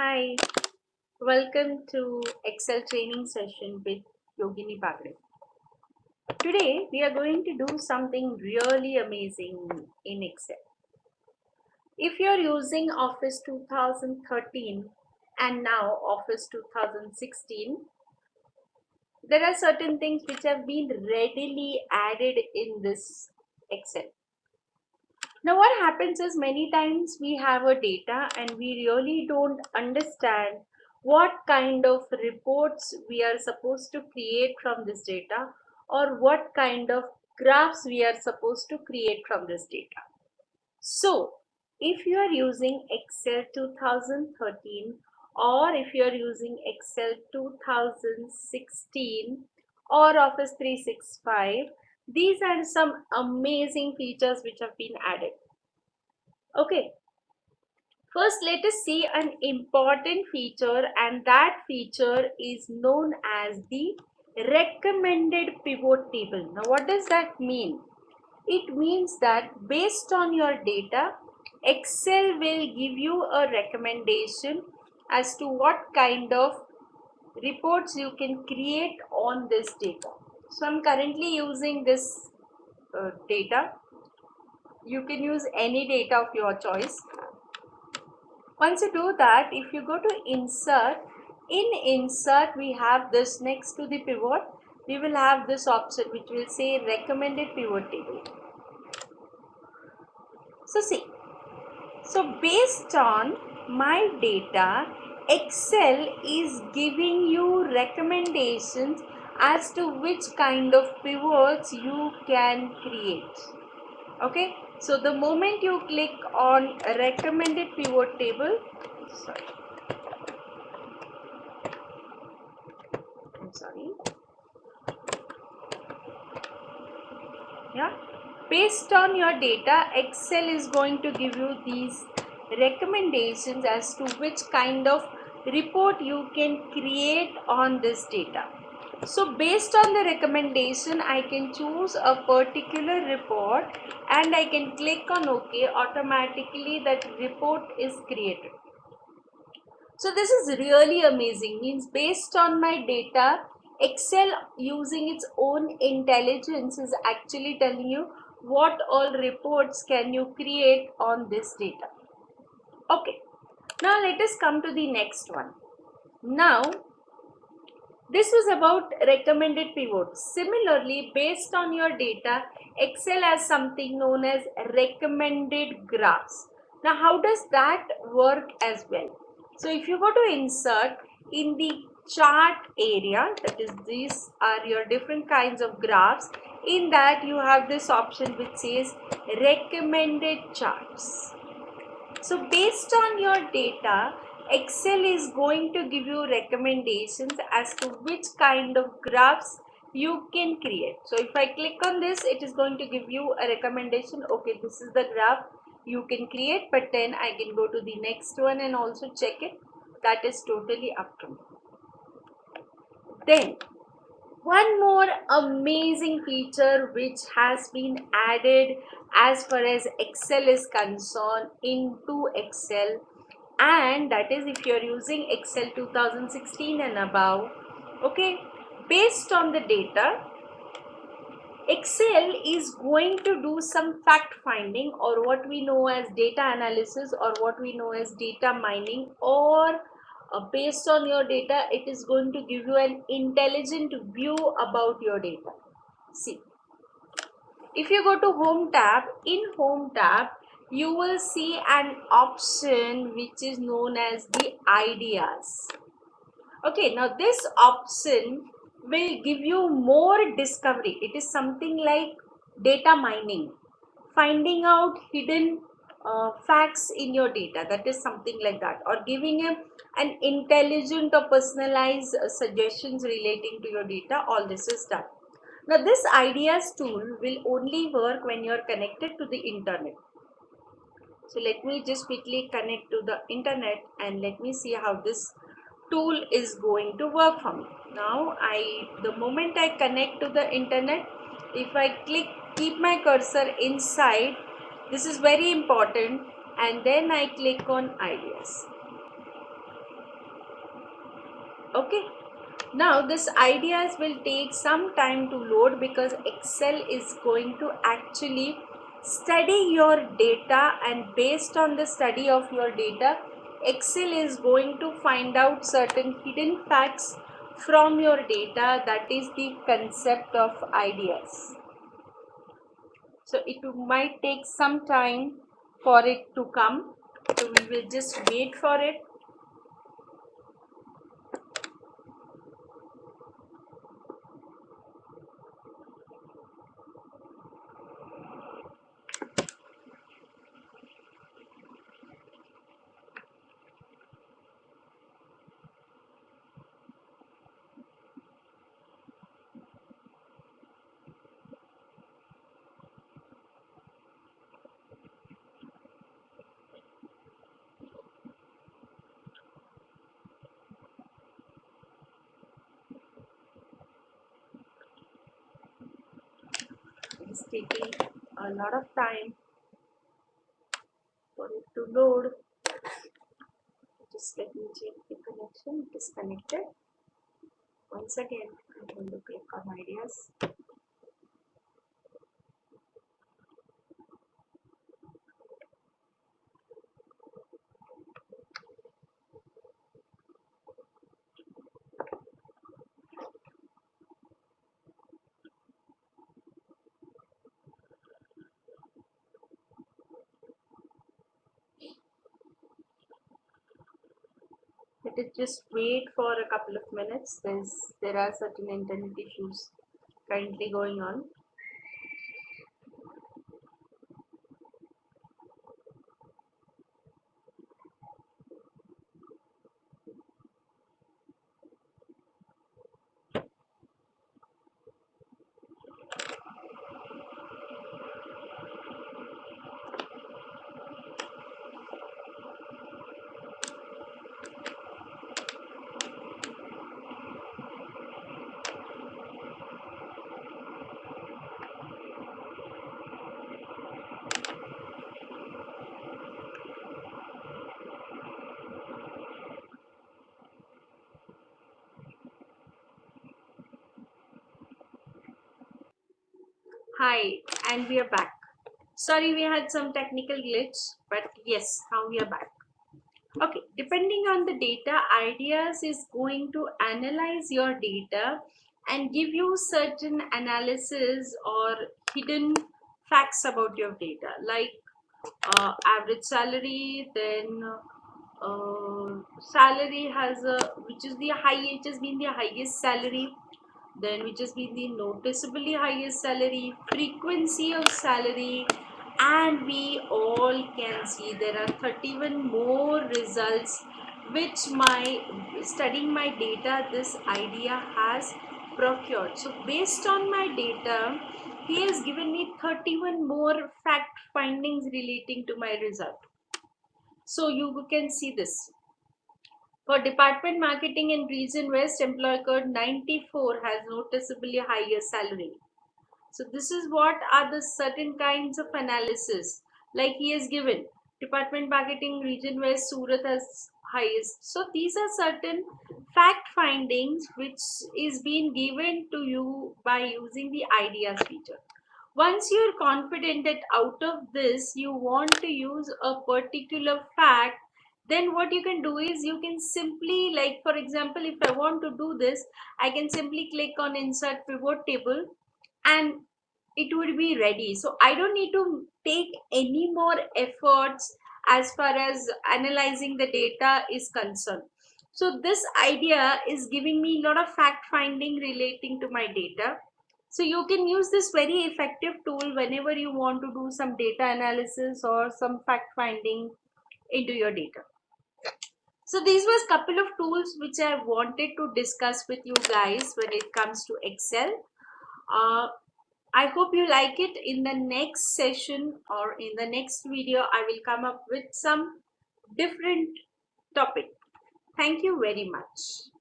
Hi, welcome to Excel training session with Yogini Bagre. Today we are going to do something really amazing in Excel. If you're using Office 2013 and now Office 2016, there are certain things which have been readily added in this Excel. Now what happens is many times we have a data and we really don't understand what kind of reports we are supposed to create from this data or what kind of graphs we are supposed to create from this data. So if you are using Excel 2013 or if you are using Excel 2016 or Office 365, these are some amazing features which have been added. Okay, first let us see an important feature, and that feature is known as the recommended pivot table. Now what does that mean? It means that based on your data, Excel will give you a recommendation as to what kind of reports you can create on this data. So I'm currently using this data. You can use any data of your choice. Once you do that, if you go to insert, in insert we have this next to the pivot, we will have this option which will say recommended pivot table. So see, so based on my data, Excel is giving you recommendations as to which kind of pivots you can create. Okay, so the moment you click on recommended pivot table, sorry, yeah, based on your data, Excel is going to give you these recommendations as to which kind of report you can create on this data. So based on the recommendation, I can choose a particular report and I can click on OK. Automatically that report is created. So this is really amazing. Means based on my data, Excel using its own intelligence is actually telling you what all reports can you create on this data. Okay, now let us come to the next one. Now this was about recommended pivots. Similarly, based on your data, Excel has something known as recommended graphs. Now how does that work as well? So if you go to insert, in the chart area, that is these are your different kinds of graphs, in that you have this option which says recommended charts. So based on your data, Excel is going to give you recommendations as to which kind of graphs you can create. So if I click on this, it is going to give you a recommendation. Okay, this is the graph you can create, but then I can go to the next one and also check it. That is totally up to me. Then one more amazing feature which has been added as far as Excel is concerned into Excel, and that is if you're using Excel 2016 and above. Okay, based on the data, Excel is going to do some fact finding, or what we know as data analysis, or what we know as data mining, or based on your data, it is going to give you an intelligent view about your data. See, if you go to home tab, in home tab, you will see an option which is known as the ideas. Okay, now this option will give you more discovery. It is something like data mining, finding out hidden facts in your data. That is something like that, or giving an intelligent or personalized suggestions relating to your data. All this is done. Now this ideas tool will only work when you are connected to the internet. So let me just quickly connect to the internet and let me see how this tool is going to work for me. Now the moment I connect to the internet, if I keep my cursor inside, this is very important, and then I click on ideas. Okay. Now this ideas will take some time to load because Excel is going to actually study your data, and based on the study of your data, Excel is going to find out certain hidden facts from your data. That is the concept of ideas. So it might take some time for it to come. So we will just wait for it. It's taking a lot of time for it to load. Just let me check the connection. It is connected. Once again, I'm going to click on ideas. Let it just wait for a couple of minutes. There are certain internet issues currently going on. Hi, and we are back. Sorry, we had some technical glitch, but yes, now we are back. Okay, depending on the data, ideas is going to analyze your data and give you certain analysis or hidden facts about your data, like average salary, then salary has a, which is the high, it has been the highest salary, then which has been the noticeably highest salary, frequency of salary, and we all can see there are 31 more results which my studying my data this idea has procured. So based on my data, he has given me 31 more fact findings relating to my result. So you can see this. For Department Marketing in Region West, employee code 94 has noticeably higher salary. So this is what are the certain kinds of analysis. Like he has given Department Marketing Region West, Surat has highest. So these are certain fact findings which is being given to you by using the ideas feature. Once you're confident that out of this you want to use a particular fact, then what you can do is you can simply, like for example, if I want to do this, I can simply click on insert pivot table and it would be ready. So I don't need to take any more efforts as far as analyzing the data is concerned. So this idea is giving me a lot of fact finding relating to my data. So you can use this very effective tool whenever you want to do some data analysis or some fact finding into your data. So these was couple of tools which I wanted to discuss with you guys when it comes to Excel. uh, I hope you like it. In the next session or in the next video, I will come up with some different topic. Thank you very much.